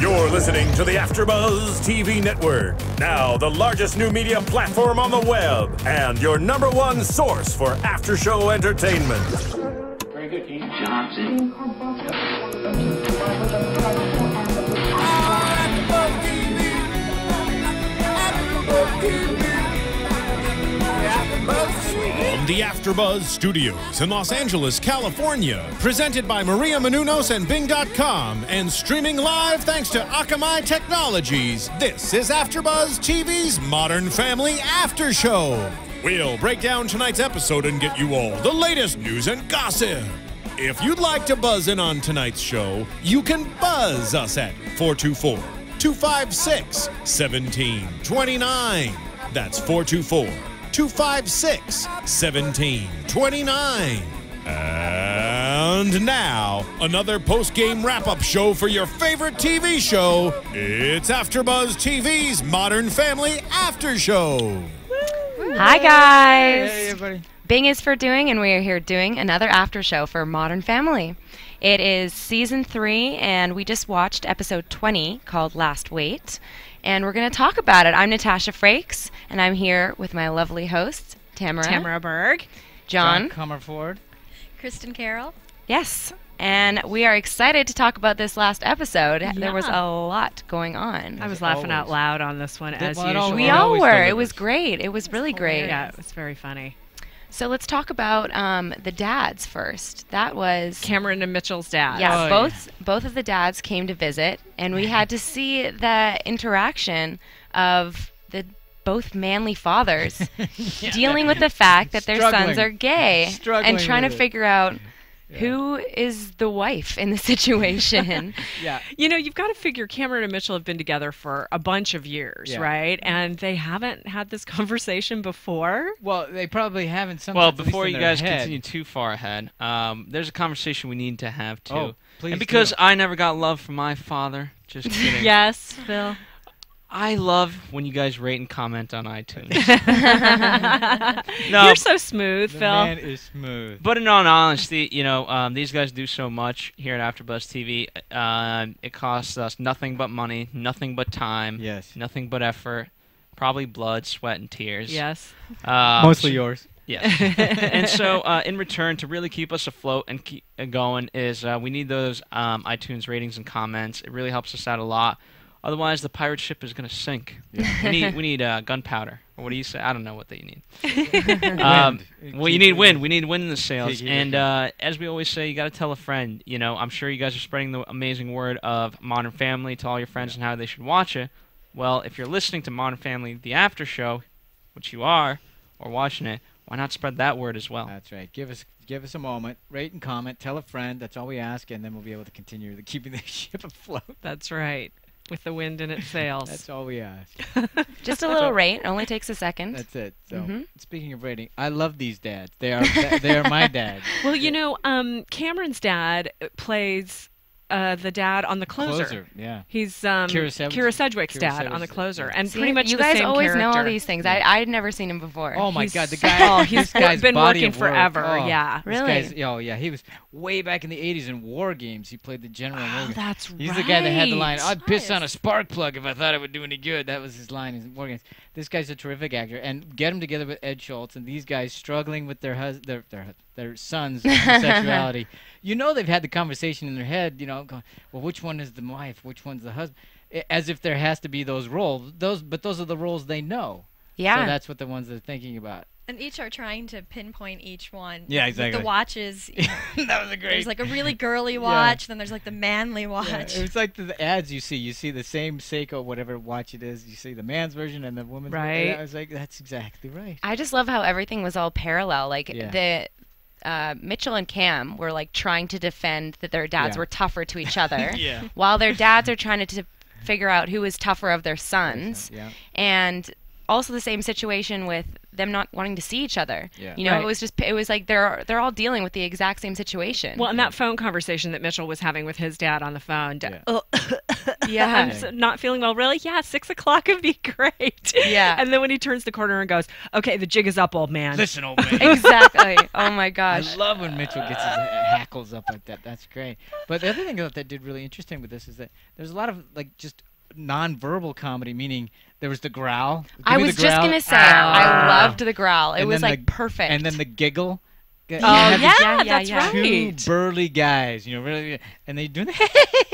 You're listening to the AfterBuzz TV Network, now the largest new media platform on the web, and your #1 source for after-show entertainment. Very good, Keith. Johnson. From the AfterBuzz Studios in Los Angeles, California, presented by Maria Menounos and Bing.com, and streaming live thanks to Akamai Technologies, this is AfterBuzz TV's Modern Family After Show. We'll break down tonight's episode and get you all the latest news and gossip. If you'd like to buzz in on tonight's show, you can buzz us at 424-256-1729. That's 424-256-1729. And now, another post-game wrap-up show for your favorite TV show. It's AfterBuzz TV's Modern Family After Show. Hi, guys. Hey, everybody. Bing is for doing, and we are here doing another after show for Modern Family. It is season 3, and we just watched episode 20 called Last Wait, and we're going to talk about it. I'm Natasha Frakes, and I'm here with my lovely hosts, Tamara Berg. John Comerford. Kristin Carole. Yes, and we are excited to talk about this last episode. Yeah. There was a lot going on. I was laughing out loud on this one, as we usual. all were. It was great. It was really great. Yeah, it was very funny. So let's talk about the dads first. That was Cameron and Mitchell's dad. Yeah, both of the dads came to visit, and we had to see the interaction of the both manly fathers dealing with the fact that their sons are gay and trying to figure out who is the wife in the situation. Yeah. You know, you've got to figure Cameron and Mitchell have been together for a bunch of years, right? And they haven't had this conversation before. Well, they probably haven't. Well, before you guys continue too far ahead, there's a conversation we need to have, too. Oh, please and because I never got love from my father, just kidding. Yes, Phil. I love when you guys rate and comment on iTunes. No, you're so smooth, Phil. Man is smooth. But in all honesty, you know, these guys do so much here at AfterBuzz TV. It costs us nothing but money, nothing but time, nothing but effort, probably blood, sweat, and tears. Yes. Mostly yours. Yes. And so, in return, to really keep us afloat and keep going, is we need those iTunes ratings and comments. It really helps us out a lot. Otherwise, the pirate ship is going to sink. Yeah. We need gunpowder. Or what do you say? I don't know what that you need. Well, you need wind. We need wind in the sails. And as we always say, you got to tell a friend. You know, I'm sure you guys are spreading the amazing word of Modern Family to all your friends and how they should watch it. Well, if you're listening to Modern Family, the after show, which you are, or watching it, why not spread that word as well? That's right. Give us a moment. Rate and comment. Tell a friend. That's all we ask, and then we'll be able to continue keeping the ship afloat. That's right. With the wind in its sails. That's all we ask. Just a little rate. Only takes a second. That's it. So, speaking of rating, I love these dads. They are my dads. Well, you know, Cameron's dad plays the dad on The Closer. Yeah. He's Kira Sedgwick's dad on The Closer. And pretty much you the guys same always character. know all these things. I'd never seen him before. Oh, my God. The guy. He's been working forever. Oh, yeah. Really? Oh, yeah. He was way back in the 80s in War Games. He played the General. Oh, that's right. He's the guy that had the line, I'd piss on a spark plug if I thought it would do any good. That was his line in War Games. This guy's a terrific actor. And get him together with Ed Schultz and these guys struggling with their sons' homosexuality. You know they've had the conversation in their head, you know, going, well, which one is the wife? Which one's the husband? As if there has to be those roles. But those are the roles they know. Yeah. So that's what the ones they're thinking about. And each are trying to pinpoint each one. Yeah, exactly. With the watches. You know, that was a great. There's like a really girly watch, then there's like the manly watch. Yeah, it's like the ads you see. You see the same Seiko, whatever watch it is. You see the man's version and the woman's version. Right. I was like, that's exactly right. I just love how everything was all parallel. Like the Mitchell and Cam were like trying to defend that their dads were tougher to each other, while their dads are trying to figure out who is tougher of their sons. Yeah. And also the same situation with them not wanting to see each other. Yeah. You know, it was like they're all dealing with the exact same situation. Well, and that phone conversation that Mitchell was having with his dad on the phone. Yeah. I'm so not feeling well. Really? Yeah, 6 o'clock would be great. Yeah. And then when he turns the corner and goes, okay, the jig is up, old man. Listen, old man. Exactly. Oh my gosh. I love when Mitchell gets his hackles up like that. That's great. But the other thing that did really interesting with this is that there's a lot of like just non-verbal comedy, meaning there was the growl. I was just gonna say, I loved the growl. It was like perfect. And then the giggle. Oh yeah, that's yeah. right. Two burly guys, really, and they do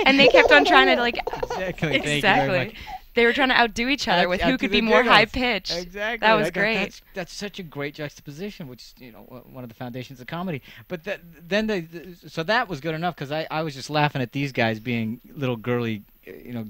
and they kept on trying to like exactly. Thank you very exactly. much. They were trying to outdo each other with who Outdo could the be more giggles. high pitched. Exactly. That was great. That's such a great juxtaposition, which is one of the foundations of comedy. But then so that was good enough because I was just laughing at these guys being little girly,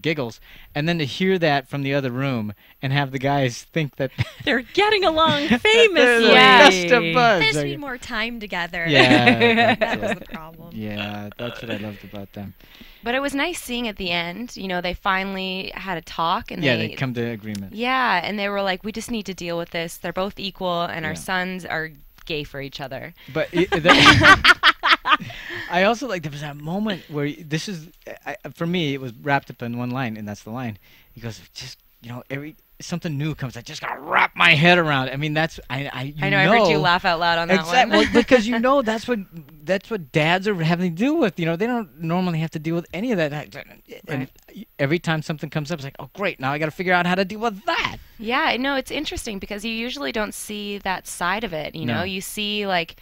giggles, and then to hear that from the other room and have the guys think that They're getting along famously. Just a buzz. There has to be more time together. Yeah, That was the problem. yeah, that's what I loved about them. But it was nice seeing at the end, they finally had a talk and they come to agreement. Yeah, and they were like, we just need to deal with this. They're both equal, and our Yeah. sons are gay for each other. But I also like there was that moment where for me it was wrapped up in one line, and that's the line. He goes, just something new comes. I just gotta wrap my head around. I mean, that's I know. I heard you laugh out loud on that one. Well, because that's what dads are having to deal with. They don't normally have to deal with any of that. And every time something comes up, it's like, oh great, now I got to figure out how to deal with that. Yeah, no, it's interesting because you usually don't see that side of it. No. You see like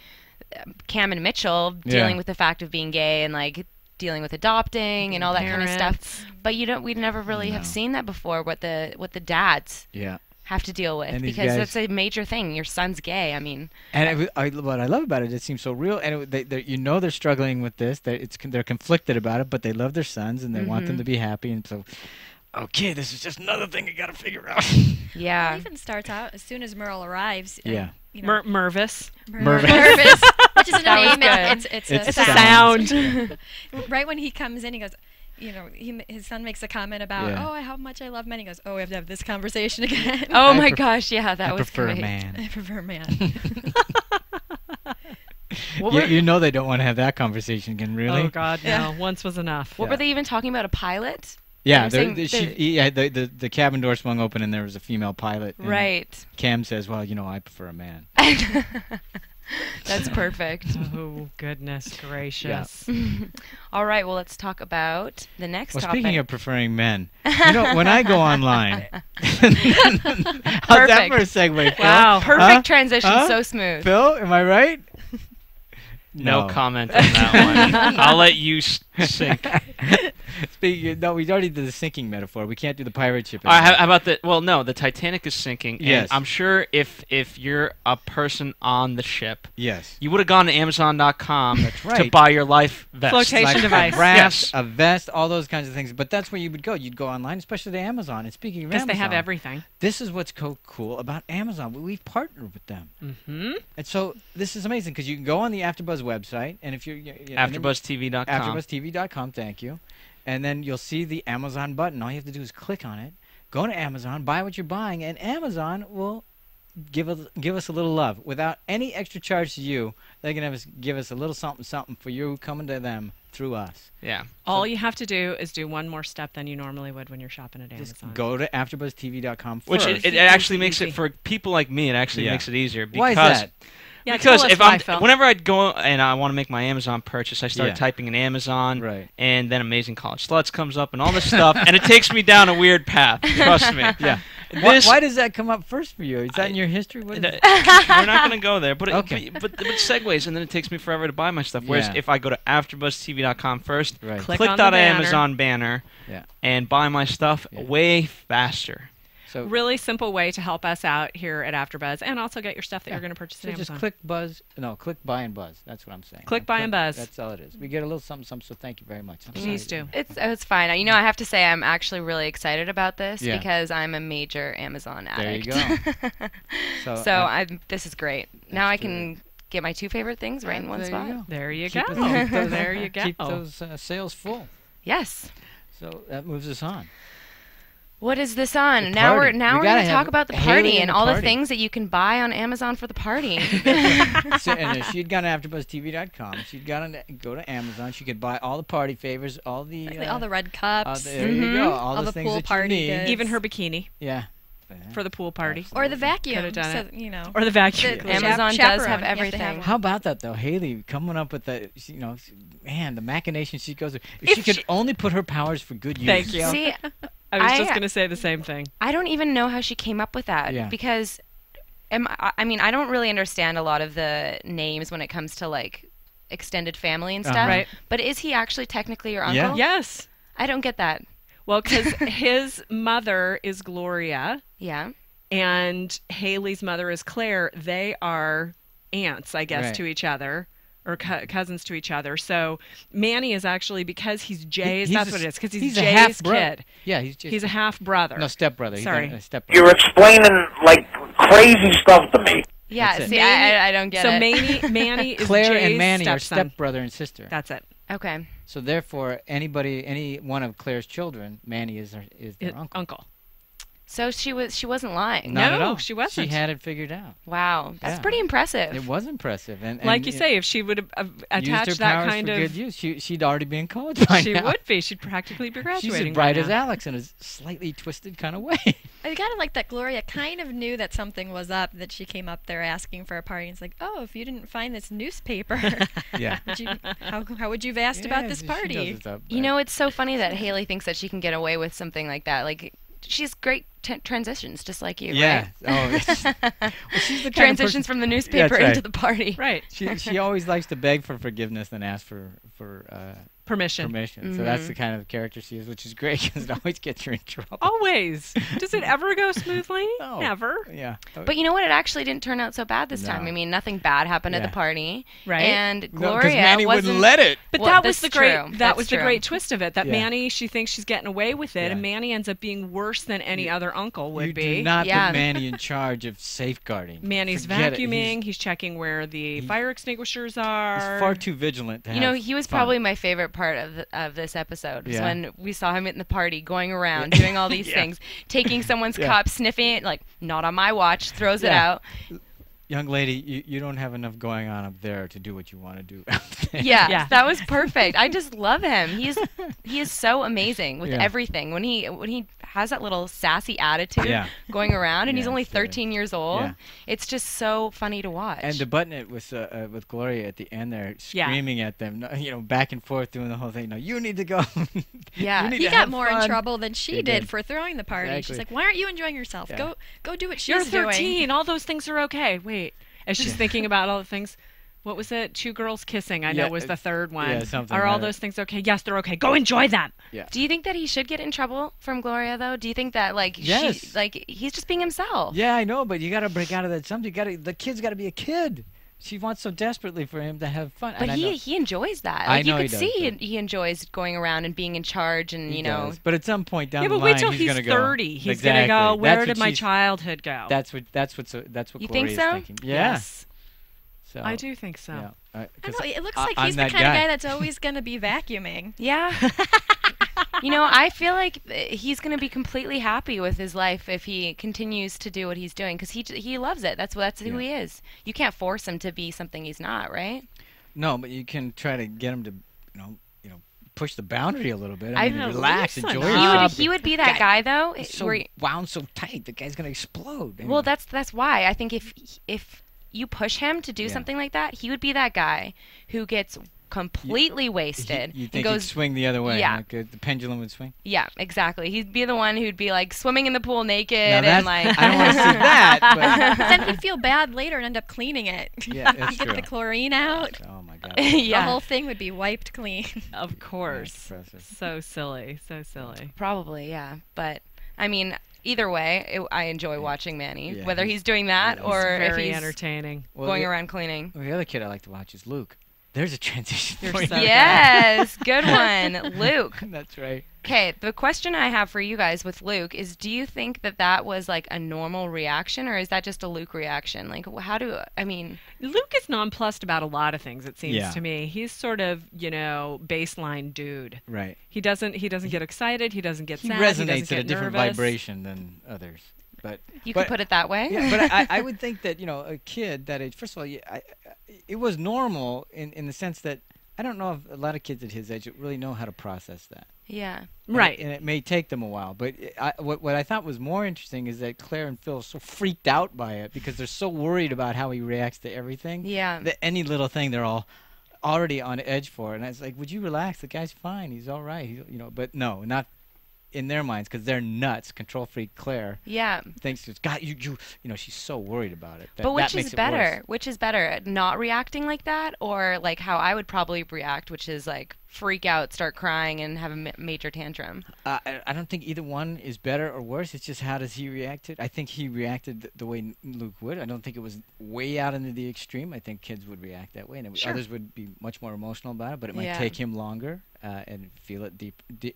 Cam and Mitchell dealing with the fact of being gay and like dealing with adopting and all that kind of stuff. But we'd never really have seen that before. What the dads have to deal with, And these because guys- that's a major thing. Your son's gay. I mean, And what I love about it seems so real. And they're struggling with this. They're conflicted about it, but they love their sons and they want them to be happy. And so, okay, this is just another thing I got to figure out. yeah. It even starts out as soon as Merle arrives. Yeah. Mervis. Mervis, which isn't a That was name. good. It's It's a a sound. Sound. Right when he comes in, he goes, his son makes a comment about, Yeah. how much I love men. He goes, we have to have this conversation again. Oh my gosh, yeah, that I was prefer great. a man. I prefer man. They don't want to have that conversation again, really? Oh God, no. Once was enough. What were they even talking about? A pilot? Yeah, They were saying the cabin door swung open and there was a female pilot. And Right. Cam says, well, I prefer a man. That's perfect. Oh goodness gracious. All right, well, let's talk about the next Well, topic. speaking of preferring men, when I go online, how's that for a segue, Phil? Wow. Perfect transition, Huh? so smooth. Phil, am I right? No comment on that one. I'll let you sink. No, we already did the sinking metaphor. We can't do the pirate ship. All right, how about the? Well, no, the Titanic is sinking. And Yes. I'm sure if you're a person on the ship, Yes. you would have gone to Amazon.com That's to right. buy your life vest. Flotation Like device. a raft, Yes. a vest, all those kinds of things. But that's where you would go. You'd go online, especially to Amazon. And speaking of Because Amazon, they have everything. this is what's cool about Amazon. We've partnered with them. Mm-hmm. And so this is amazing because you can go on the AfterBuzz website, and if you're AfterBuzzTV.com. AfterBuzzTV.com, thank you. And then you'll see the Amazon button. All you have to do is click on it, go to Amazon, buy what you're buying, and Amazon will give us a little love without any extra charge to you. They're gonna give us a little something for you coming to them through us. Yeah. All you have to do is do one more step than you normally would when you're shopping at Just Amazon. go to AfterBuzzTV.com Which first. it actually makes Easy. it for people like me. It actually Yeah. makes it easier because Why is that? Yeah, because tell us if why, I'm Phil. whenever I'd go and I want to make my Amazon purchase, I start Yeah. typing in Amazon, Right. and then Amazing College Sluts comes up and all this stuff, and it takes me down a weird path. Trust me. Yeah. This, Why does that come up first for you? Is that in your history? What is it? we're not going to go there, but Okay. but it segues, and then it takes me forever to buy my stuff. Whereas Yeah. if I go to AfterBuzzTV.com first, Right. Click click on the that banner. Amazon banner, Yeah. and buy my stuff Yeah. way faster. So Really simple way to help us out here at AfterBuzz, and also get your stuff that Yeah. you're going to purchase So at just Amazon. click buy and buzz. That's what I'm saying. Click buy and buzz. That's all it is. We get a little something. So thank you very much. I'm Please sorry. do. It's fine. I have to say I'm actually really excited about this Yeah. because I'm a major Amazon There you addict. go. So this is great. Now I can get my two favorite things right in one there spot. You go. There you Keep go. those- There you go. Keep those sales full. Yes. So that moves us on. What is this on? The Now party. we're We going gotta to have talk about the Haley party and and the all the party. things that you can buy on Amazon for the party. So, and if she'd gone to AfterBuzzTV.com, she'd go to Amazon. She could buy all the party favors, all the all the red cups. there you go, all the things pool that party you need. goods. Even her bikini Yeah. for the pool party. Or the vacuum. Coulda done so, it. you know. Or the vacuum. The Amazon does chaperone, have you to everything. How about that though, Haley coming up with the, man, the machinations she goes through. If she could only put her powers for good use. Thank you. See, I was just going to say the same thing. I don't even know how she came up with that because, I mean, I don't really understand a lot of the names when it comes to like extended family and stuff. Right. But is he actually technically your uncle? Yeah. Yes. I don't get that. Well, because his mother is Gloria Yeah. and Haley's mother is Claire. They are aunts, I guess, Right. to each other. Or cousins to each other. So Manny is actually, because he's Jay's, He's that's a- what it is, because he's a Jay's half-brother. kid. Yeah, He's a half brother. No, stepbrother. Sorry. He's a stepbrother. You're explaining like crazy stuff to me. Yeah. That's it. See, I don't get so it. Manny is Claire Jay's and Manny are stepson. stepbrother and sister. That's it. Okay. So therefore, any one of Claire's children, Manny is their uncle. So she wasn't lying. Not at No, all. she wasn't. She had it figured out. Wow, that's Yeah. pretty impressive. It was impressive, and Like you say, if she would have used attached her that powers kind for of, good use, she'd already be in college by she now. would be. She'd practically be She's graduating. as bright by as now. Alex in a slightly twisted kind of way. I gotta like that Gloria kind of knew that something was up, that she came up there asking for a party. And it's like, oh, if you didn't find this newspaper, Yeah. how would you have asked about this party? You know, it's so funny that Haley thinks that she can get away with something like that. Like, she's great transitions, just like you, Yeah. right? Oh, well, she's the kind of Transitions person- from the newspaper That's right. into the party. Right. She always likes to beg for forgiveness than ask for Permission. So that's the kind of character she is, which is great because it always gets her in trouble. Always. Does it ever go smoothly? No. Never. Yeah. But you know what? It actually didn't turn out so bad this time. No. I mean, nothing bad happened at Yeah. the party. Right. And No, 'cause Gloria Manny wasn't wouldn't let it. But Well, that was that's the great. true. That That's was the true. great twist of it. That Yeah. Manny, she thinks she's getting away with it, Yeah. and Manny ends up being worse than any other uncle would You be. do not Yeah. put Manny in charge of safeguarding. Manny's Forget it. vacuuming. He's checking where the fire extinguishers are. He's far too vigilant to You know, have he was fun. probably my favorite part of this episode. Was Yeah. when we saw him in the party, going around, doing all these things, taking someone's Yeah. cup, sniffing it, like, not on my watch, throws it Yeah. out. Young lady, you don't have enough going on up there to do what you want to do out there. Yeah, Yeah. that was perfect. I just love him. He is so amazing with Yeah. everything. When he has that little sassy attitude Yeah. going around, and he's Yeah, only it's, 13 years old, yeah. it's just so funny to watch. And to button it with Gloria at the end there, Yeah. screaming at them, back and forth, doing the whole thing. No, you need to go. Yeah. You need He to got have more in fun. trouble than she He did did. for throwing the party. Exactly. She's like, why aren't you enjoying yourself? Yeah. Go do what she's You're doing. 13. All those things are okay. Wait. As she's thinking about all the things. What was it? Two girls kissing, I know, Yeah, was the third one. yeah, something Are all like that. those things okay? Yes, they're okay. Go enjoy them. Do you think that he should get in trouble from Gloria, though? Do you think that, like, Yes. he's just being himself? Yeah, I know, but you got to break out of that. The kid's got to be a kid. She wants so desperately for him to have fun. But and I know- he enjoys that. I Like, know you he could does, see but- he enjoys going around and being in charge, and He you know. does. But at some point down Yeah, the but line, wait till he's he's gonna go. 30. He's Exactly. gonna go, where That's did what my she's- childhood go? That's what You Gloria's think so? thinking. Yeah. Yes. So, I do think so. Yeah. I 'Cause know, it looks I- like I'm he's the that kind of guy. guy that's always going to be vacuuming. Yeah. You know, I feel like he's going to be completely happy with his life if he continues to do what he's doing, because he loves it. That's who he is. You can't force him to be something he's not, right? No, but you can try to get him to, push the boundary a little bit. I I mean, know, relax, loosen enjoy up. yourself. He would be that guy though. He's so where he- wound so tight, the guy's gonna explode. well, that's why I think if you push him to do Yeah. something like that, he would be that guy who gets completely wasted You and think goes he'd swing the other way? Yeah. Like, the pendulum would swing. Yeah, exactly. He'd be the one who'd be like swimming in the pool naked Now and like. I don't want to see that. But But then he'd feel bad later and end up cleaning it. Yeah, that's Get true. the chlorine out. Oh my God. Yeah, The whole thing would be wiped clean. Of course. impressive. So silly. So silly. probably. Yeah, but I mean, either way, I enjoy watching Manny, Yeah, weyher he's doing that yeah, or if Very he's entertaining. Well, going the- around cleaning. Well, the other kid I like to watch is Luke. There's a transition You're point. so Yes, good one. Luke. That's right. Okay, the question I have for you guys with Luke is, do you think that that was like a normal reaction, or is that just a Luke reaction? Like, Luke is nonplussed about a lot of things, it seems Yeah. to me. He's sort of, baseline dude. Right. He doesn't get excited, he doesn't get He sad, resonates he doesn't at a get different nervous. vibration than others. But you could put it that way? Yeah, but I would think that, a kid that age, first of all, it was normal in the sense that I don't know if a lot of kids at his age really know how to process that. Yeah. Right. And it may take them a while. But what I thought was more interesting is that Claire and Phil are so freaked out by it because they're so worried about how he reacts to everything. Yeah. That any little thing they're all already on edge for. And I was like, would you relax? The guy's fine. He's all right. But no, not in their minds because they're nuts. Control freak Claire. Yeah. Thinks it's God. She's so worried about it. But which that makes is it better? worse. Which is better, not reacting like that, or like how I would probably react, which is like freak out, start crying, and have a major tantrum? I don't think either one is better or worse. It's just how does he react to it. I think he reacted the way Luke would. I don't think it was way out into the extreme. I think kids would react that way, and others would be much more emotional about it. But it might take him longer and feel it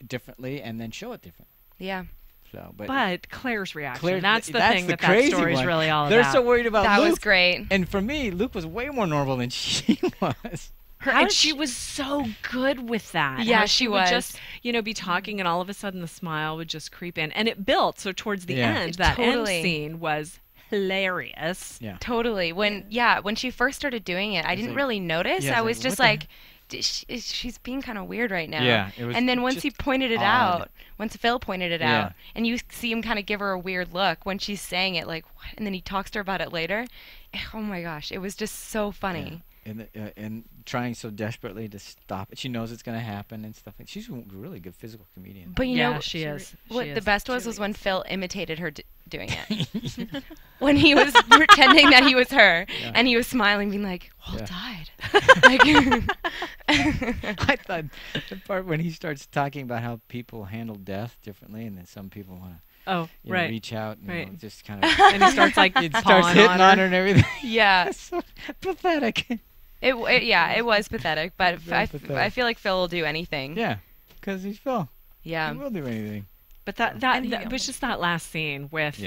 differently, and then show it differently. Yeah. So, but Claire's reaction, that's the thing that crazy story's one. really all They're about. so worried about that Luke. was great. And for me, Luke was way more normal than she was. And she was so good with that. Yeah, How she would was. just, be talking, and all of a sudden the smile would just creep in. And it built. So towards the end, that Totally. end scene was hilarious. Yeah. Totally. When she first started doing it, I didn't really notice. I was just like, she's being kind of weird right now. Yeah, it was and then once just he pointed it odd. out, once Phil pointed it out, and you see him kind of give her a weird look when she's saying it, like, what? And then he talks to her about it later. Oh my gosh, it was just so funny. Yeah. And trying so desperately to stop it. She knows it's going to happen and stuff. She's a really good physical comedian. But she is. What the best was when Phil imitated her doing it. When he was pretending that he was her, and he was smiling, being like, Walt died. I thought the part when he starts talking about how people handle death differently, and then some people want to reach out and just kind of and he starts like starts hitting on her and everything. Yeah. It's so pathetic. It was pathetic, but I feel like Phil will do anything. Yeah, because he's Phil. Yeah. He will do anything. But that was just that last scene with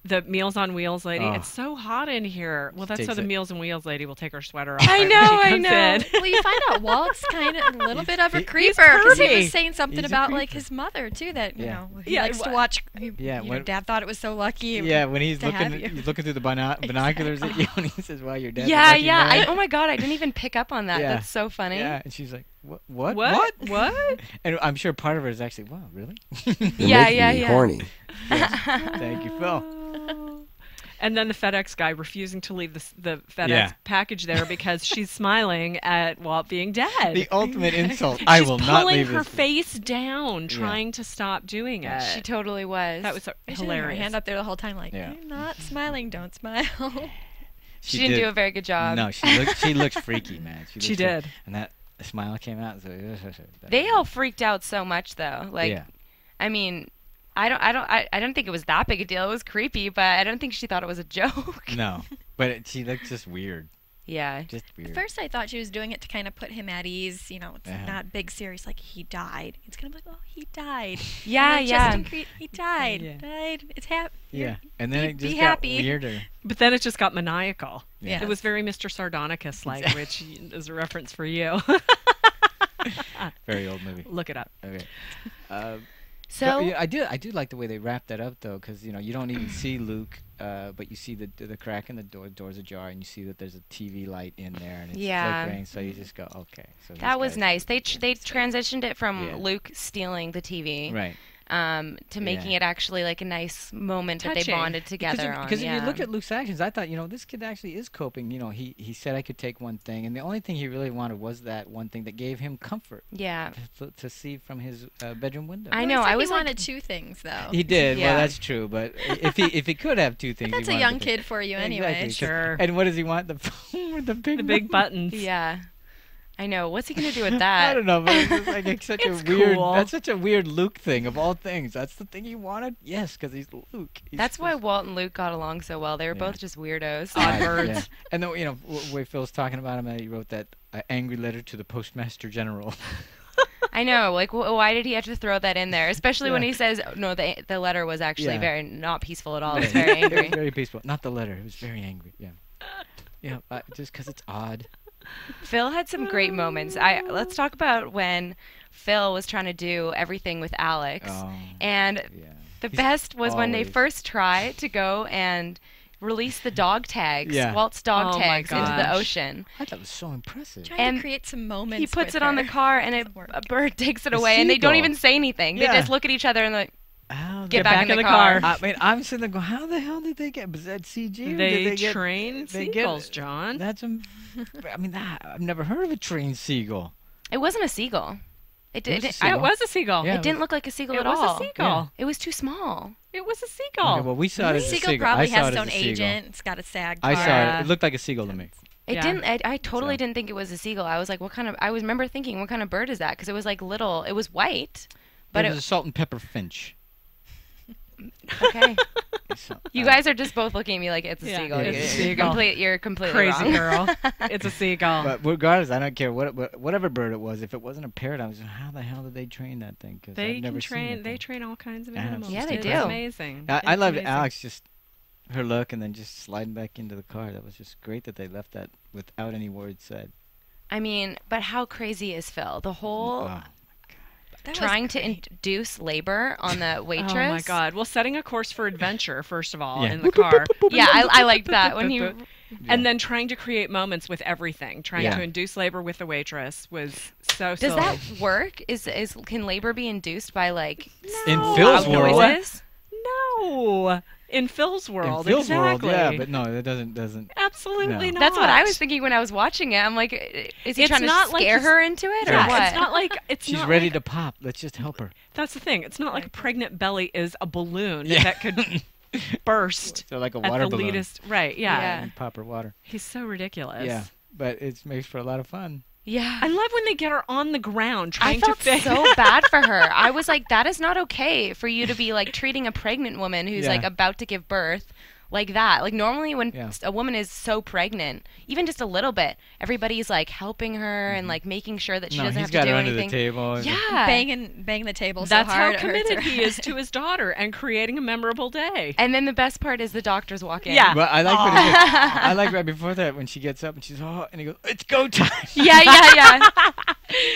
the Meals on Wheels lady. Oh. It's so hot in here. Well, that's so the Meals on Wheels lady will take her sweater off. I know. Well, you find out Walt's kind of a little bit of a creeper because he was saying something about like his mother too. That he likes to watch. Dad thought it was so lucky. Yeah, when he's looking through the binoculars at you, and he says, "Wow, your dad." Yeah. Oh my God, I didn't even pick up on that. Yeah. That's so funny. Yeah, and she's like, "What? And I'm sure part of her is actually, "Wow, really?" Yeah. Horny. Thank you, Phil. And then the FedEx guy refusing to leave the FedEx package there because she's smiling at Walt being dead. The ultimate insult. I will not leave She's pulling her face down, trying to stop doing it. She totally was. That was Hilarious. hilarious. Her hand up there the whole time, like, I'm not smiling. Don't smile. She didn't do a very good job. No, she looked freaky, man. She did. And that smile came out. So they all freaked out so much, though. Like, I mean, I don't think it was that big a deal. It was creepy, but I don't think she thought it was a joke. No, but she looked just weird. Yeah. Just weird. At first, I thought she was doing it to kind of put him at ease. It's not big, serious, like he died. It's going to be like, oh, he died. Yeah. He died. Died. It's happy. Yeah. And then it just got happy. weirder. But then it just got maniacal. Yeah. It was very Mr. Sardonicus-like, which is a reference for you. Very old movie. Look it up. Okay. So I do like the way they wrapped that up though, because you don't even see Luke, but you see the crack in the door's ajar, and you see that there's a TV light in there, and it's flickering. So you just go, okay. So that was nice. They transitioned it from Luke stealing the TV, right, to making it actually like a nice moment that they bonded together on. Because if you look at Luke's actions, I thought, this kid actually is coping. He said I could take one thing, and the only thing he really wanted was that one thing that gave him comfort. Yeah. To see from his bedroom window. I know. I was wanted two things though. He did. Yeah. Well, that's true. But if he could have two things, that's a young kid for you anyway. Exactly. Sure. And what does he want? The phone with the big buttons. Yeah. I know. What's he gonna do with that? I don't know, but it's like such a weird. Cool. That's such a weird Luke thing of all things. That's the thing he wanted. Yes, because he's Luke. That's why Walt and Luke got along so well. They were both just weirdos. Odd birds. And then way Phil's talking about him, he wrote that an angry letter to the Postmaster General. I know, like, why did he have to throw that in there? Especially when he says, no, the letter was actually very not peaceful at all. It was very angry. It was very peaceful. Not the letter. It was very angry. Yeah. Yeah, just because it's odd. Phil had some great moments. Let's talk about when Phil was trying to do everything with Alex. And the best was when they first tried to go and release the dog tags, Walt's dog tags, into the ocean. I thought it was so impressive. Trying to create some moments. He puts it on the car, and a bird takes it away, and they don't even say anything. They just look at each other and like, get back in the car. I mean, I'm sitting there going, how the hell did they get? Was that CG? They train seagulls, John. That's I mean, I've never heard of a trained seagull. It wasn't a seagull. It was a seagull. It didn't look like a seagull at all. It was a seagull. It was too small. It was a seagull. Okay, well, we saw it as a seagull. Seagull probably has its own agent. It's got a SAG card. I saw it. It looked like a seagull to me. It didn't. I totally didn't think it was a seagull. I was like, what kind of? I remember thinking, what kind of bird is that? Because it was like little. It was white, but it was a salt and pepper finch. Okay. You guys are just both looking at me like it's a seagull. It's a seagull. You're completely crazy wrong. girl. It's a seagull. But regardless, I don't care whatever bird it was. If it wasn't a parrot, I was like, how the hell did they train that thing? Because I've never seen it. They train all kinds of animals. Yeah, they do. It's amazing. I loved Alex just her look and then just sliding back into the car. That was just great that they left that without any words said. I mean, but how crazy is Phil? The whole. Trying to induce labor on the waitress. Oh my God! Well, setting a course for adventure first of all in the car. I liked that when he. And then trying to create moments with everything, trying to induce labor with the waitress was so. Does that work? Can labor be induced by like in Phil's world? Noises? No. In Phil's world, in Phil's world, yeah, but no, it doesn't. Absolutely not. That's what I was thinking when I was watching it. I'm like, is he trying to scare her into it, or what? It's not like she's ready to pop. Let's just help her. That's the thing. It's not like a pregnant belly is a balloon that could burst. So like a water balloon. Right? Yeah. And pop her water. He's so ridiculous. Yeah, but it makes for a lot of fun. Yeah. I love when they get her on the ground trying to fix. I felt so bad for her. I was like, that is not okay for you to be like treating a pregnant woman who's like about to give birth like that. Like normally when a woman is so pregnant, even just a little bit, everybody's like helping her and like making sure that she doesn't have to do anything. He's got her under the table. Yeah. Banging the table That's so hard. That's how committed he is to his daughter and creating a memorable day. And then the best part is the doctors walk in. Yeah. But I like when I like right before that when she gets up and she's and he goes, "It's go time." Yeah.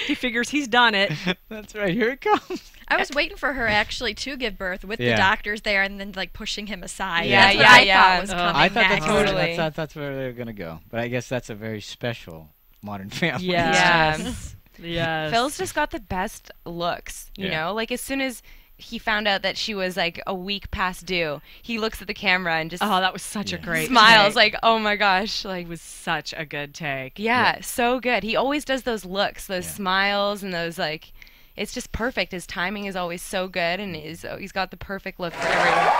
He figures he's done it. That's right. Here it comes. I was waiting for her actually to give birth with the doctors there and then like pushing him aside. Yeah. I thought was coming I thought next. that's where they were going to go. But I guess that's a very special Modern Family. Yes. Yes. Phil's just got the best looks, you know? Like as soon as he found out that she was like a week past due, he looks at the camera and just that was such a great smiles take. like, oh my gosh, like it was such a good take. Yeah, so good. He always does those looks, those smiles and those like it's just perfect. His timing is always so good and he's got the perfect look for everything.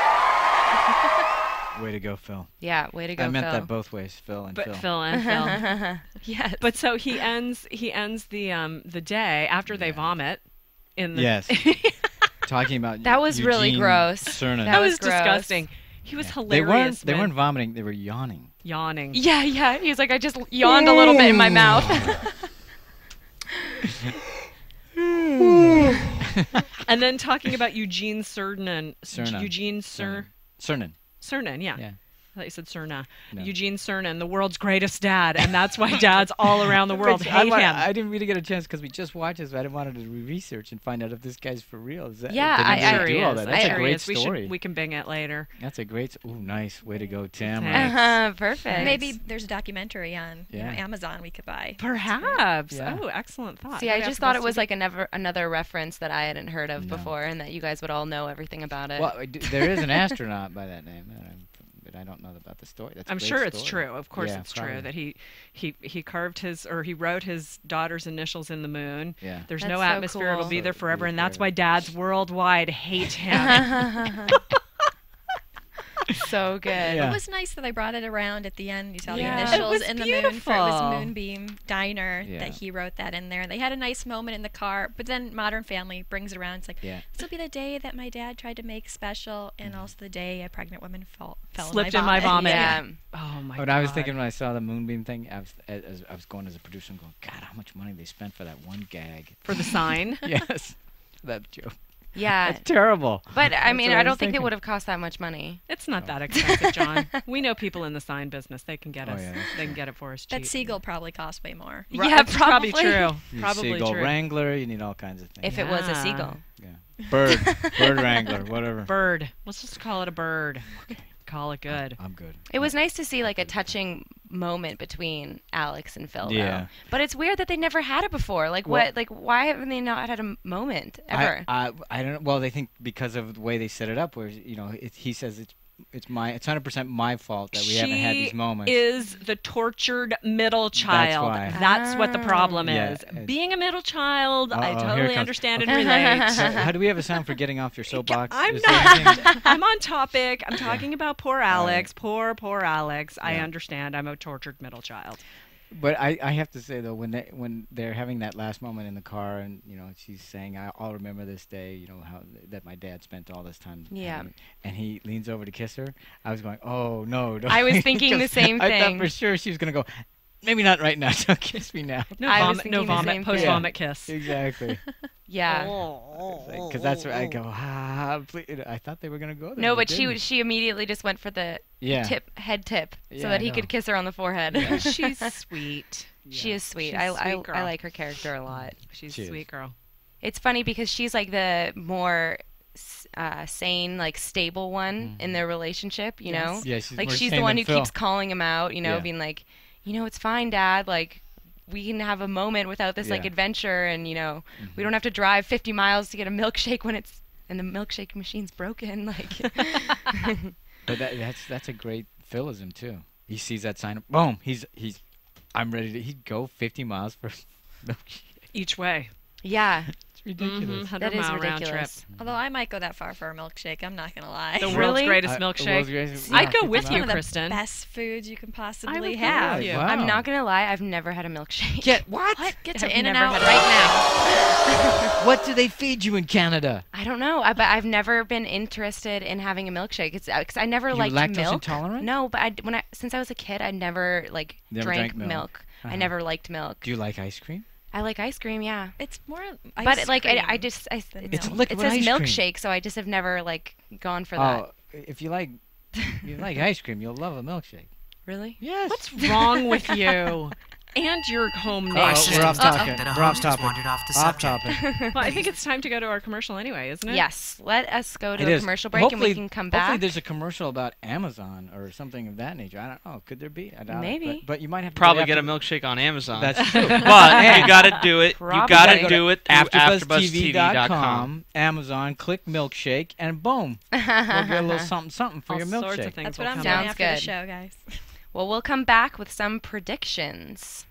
Way to go, Phil. Yeah, way to go, Phil. I meant that both ways, Phil and Phil. Phil and Phil. Yes. But so he ends the day after they vomit in the Yes. Talking about that was Eugene really gross. Cernan. That was disgusting. He was hilarious. They weren't vomiting. They were yawning. Yawning. Yeah. He was like, I just yawned a little bit in my mouth. And then talking about Eugene Cernan. Cernan, yeah. I thought you said Cerna. No. Eugene Cernan, the world's greatest dad, and that's why dads all around the world hate him. I didn't really get a chance because we just watched this. So I didn't want to research and find out if this guy's for real. Is that, I'm sure he is. That's a great story. We can bing it later. That's a great. Ooh, nice way to go, Tamara. Perfect. Maybe there's a documentary on Amazon we could buy. Perhaps. Yeah. Oh, excellent thought. See, I just thought it was like another reference that I hadn't heard of before, and that you guys would all know everything about it. Well, there is an astronaut by that name. I don't know about the story. I'm sure it's true. Of course, it's true that he carved he wrote his daughter's initials in the moon. Yeah. There's no atmosphere. It'll be there forever, and that's why dads worldwide hate him. So good. It was nice that they brought it around at the end. You saw the It initials was in the beautiful. moon. It was Moonbeam Diner that he wrote that in there. They had a nice moment in the car, but then Modern Family brings it around. It's like, this will be the day that my dad tried to make special, and also the day a pregnant woman slipped in my vomit. Yeah. Oh my god. When I was thinking when I saw the Moonbeam thing, I was going as a producer and going, God, how much money they spent for that one gag. For the sign? Yes. That joke. Yeah. That's terrible. But, I mean, I don't think thinking. it would have cost that much money. It's not that expensive, John. We know people in the sign business. They can get us. Yeah, they can get it for us cheap. That seagull probably cost way more. Yeah, It's probably true. You need Probably seagull true. wrangler. You need all kinds of things. If it was a seagull. Yeah. Bird wrangler, whatever. Bird. Let's just call it a bird. Call it good. I'm good. It was nice to see like a touching moment between Alex and Phil. Yeah. Though. But it's weird that they never had it before. Like what? Like why haven't they not had a moment ever? I don't know. Well, they think because of the way they set it up, where he says it's 100% my fault that we haven't had these moments. She is the tortured middle child. That's why. That's what the problem is. Being a middle child, I totally understand and relate. So how do we have a sound for getting off your soapbox? I'm not. I'm on topic. I'm talking about poor Alex. Poor Alex. I understand. I'm a tortured middle child. But I have to say though, when they're having that last moment in the car, and she's saying, "I'll remember this day," how that my dad spent all this time. Yeah. And he leans over to kiss her. I was going, "Oh no!" I was thinking the same thing. I thought for sure she was gonna go, "Maybe not right now. Don't kiss me now." No vomit. Post vomit kiss. Exactly. Yeah. Because that's where I go. Please. I thought they were gonna go there. No, but she immediately just went for the head tip, so that he could kiss her on the forehead. Yeah. She's sweet. She is sweet. She's I like her character a lot. She's a sweet girl. It's funny because she's like the more sane, like stable one in their relationship. You know, yeah, she's like more she's sane the one than who Phil. keeps calling him out. Being like, it's fine, Dad. Like, we can have a moment without this like adventure, and we don't have to drive 50 miles to get a milkshake and the milkshake machine's broken. Like, but that's a great Philism too. He sees that sign. Boom. I'm ready to. He'd go 50 miles for milkshake Each way. Yeah. Ridiculous. 100 That is mile ridiculous. round trip. Although I might go that far for a milkshake, I'm not gonna lie. The world's greatest milkshake. I'd go with you, One of the Kristen. best foods you can I possibly would have. go with you. Wow. I'm not gonna lie. I've never had a milkshake. Get what? Get to I've In and never Out had right now. What do they feed you in Canada? I don't know, but I've never been interested in having a milkshake. It's because I never liked lactose milk. intolerant? No, but since I was a kid, I never drank milk. I never liked milk. Do you like ice cream? I like ice cream, yeah. It's more But like cream I just than It's milk. liquid it says ice cream. milkshake, so I just have never like gone for that. Oh, if you like ice cream, you'll love a milkshake. Really? Yes. What's wrong with you? And your home We're nation. off topic. that a We're off host has topic. wandered off the Off subject. topic. Well, I think it's time to go to our commercial anyway, isn't it? Yes. Let us go to It a is. commercial break and we can come back. Hopefully there's a commercial about Amazon or something of that nature. I don't know. Could there be? I doubt Maybe. it. But you might have to Probably after- get a milkshake on Amazon. That's true. But you got to do it. Probably. You got Gotta to do it through AfterBuzzTV.com, Amazon, click milkshake, and boom. We'll get a little something for All your sorts milkshake. of things That's will what I'm come doing Sounds after good. the show, guys. Well, we'll come back with some predictions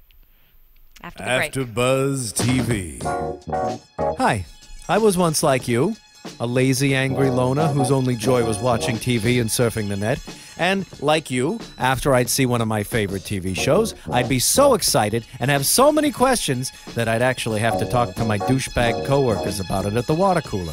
after the break. AfterBuzz TV. Hi, I was once like you, a lazy, angry loner whose only joy was watching TV and surfing the net. And like you, after I'd see one of my favorite TV shows, I'd be so excited and have so many questions that I'd actually have to talk to my douchebag coworkers about it at the water cooler.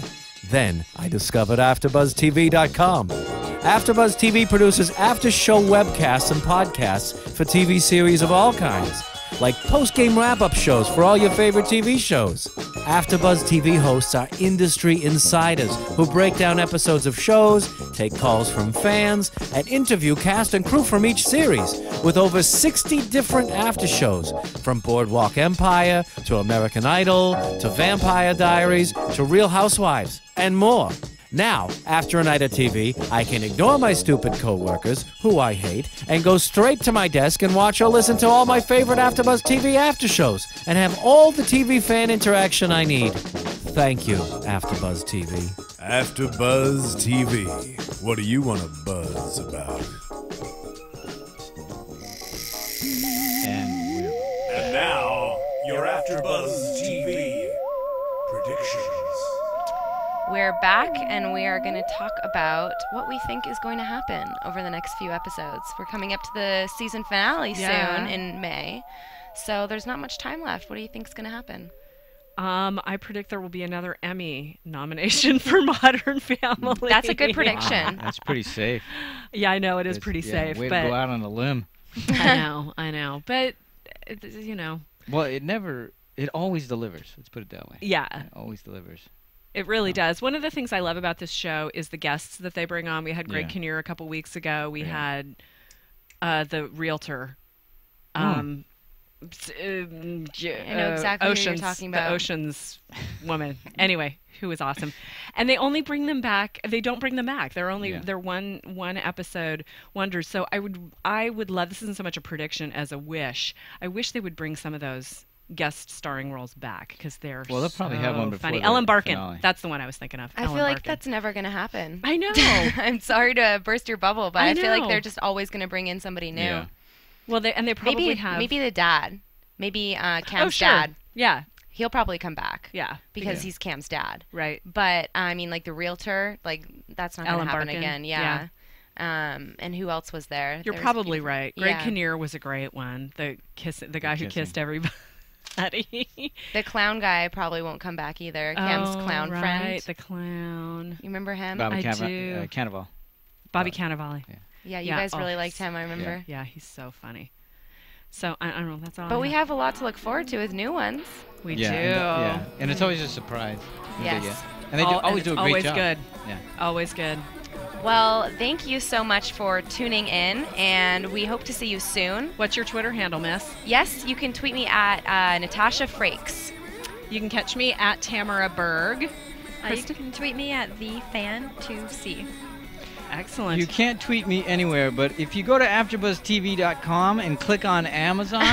Then I discovered AfterBuzzTV.com. AfterBuzz TV produces after-show webcasts and podcasts for TV series of all kinds, like post-game wrap-up shows for all your favorite TV shows. AfterBuzz TV hosts are industry insiders who break down episodes of shows, take calls from fans, and interview cast and crew from each series, with over 60 different after-shows, from Boardwalk Empire to American Idol to Vampire Diaries to Real Housewives, and more. Now, after a night of TV, I can ignore my stupid coworkers, who I hate, and go straight to my desk and watch or listen to all my favorite AfterBuzz TV after shows, and have all the TV fan interaction I need. Thank you, AfterBuzz TV. AfterBuzz TV. What do you want to buzz about? And now, your AfterBuzz TV predictions. We're back, and we are going to talk about what we think is going to happen over the next few episodes. We're coming up to the season finale soon in May, so there's not much time left. What do you think is going to happen? I predict there will be another Emmy nomination for Modern Family. That's a good prediction. That's pretty safe. Yeah, I know it is pretty safe. Way but to go out on a limb. I know. But, Well, it always delivers. Let's put it that way. Yeah. It always delivers. It really does. One of the things I love about this show is the guests that they bring on. We had Greg Kinnear a couple weeks ago. We had the realtor. I know exactly who you're talking about. The Oceans woman. Anyway, who was awesome. And they only bring them back. They don't bring them back. They're only they're one episode wonders. So I would love. This isn't so much a prediction as a wish. I wish they would bring some of those guest starring roles back because they're they'll probably have one before funny. the Ellen Barkin. finale. That's the one I was thinking of. I feel like that's never going to happen. I know. I'm sorry to burst your bubble, but I feel like know. they're just always going to bring in somebody new. Yeah. Well, they probably maybe the dad. Maybe Cam's dad. Yeah. He'll probably come back. Yeah. Because he's Cam's dad. Right. But, I mean, like the realtor, like that's not going to happen Barkin. again. Yeah. And who else was there? You're probably right. Greg Kinnear was a great one. The guy who kissed everybody. The clown guy probably won't come back either. Cam's clown friend. Right, the clown. You remember him? Bobby do. Cannavale. Bobby Cannavale. Yeah, you guys really liked him, I remember. Yeah, he's so funny. So, I don't know, that's all. But we have a lot to look forward to with new ones. We do. And it's always a surprise. Yes. And they always do a great job. Always good. Yeah. Always good. Well, thank you so much for tuning in, and we hope to see you soon. What's your Twitter handle, miss? Yes, you can tweet me at Natasha Frakes. You can catch me at Tamara Berg. You can tweet me at TheFan2C. Excellent. You can't tweet me anywhere, but if you go to AfterBuzzTV.com and click on Amazon,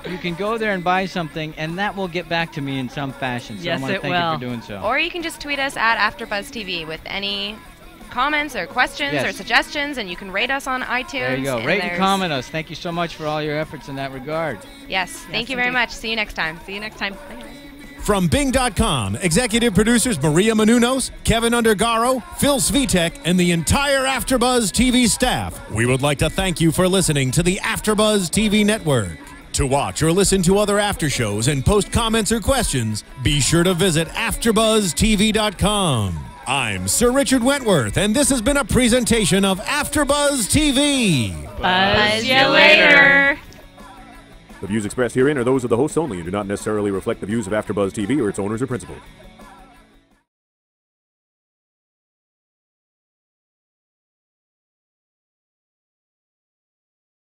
you can go there and buy something, and that will get back to me in some fashion. So Yes, I want to it thank will. you for doing so. Or you can just tweet us at AfterBuzzTV with any comments or questions or suggestions, and you can rate us on iTunes. There you go. Rate and comment us. Thank you so much for all your efforts in that regard. Yes, thank you very much. See you next time. See you next time. From Bing.com, executive producers Maria Menounos, Kevin Undergaro, Phil Svitek, and the entire AfterBuzz TV staff, we would like to thank you for listening to the AfterBuzz TV network. To watch or listen to other after shows and post comments or questions, be sure to visit AfterBuzzTV.com. I'm Sir Richard Wentworth, and this has been a presentation of AfterBuzz TV. Buzz you later. The views expressed herein are those of the hosts only and do not necessarily reflect the views of AfterBuzz TV or its owners or principals.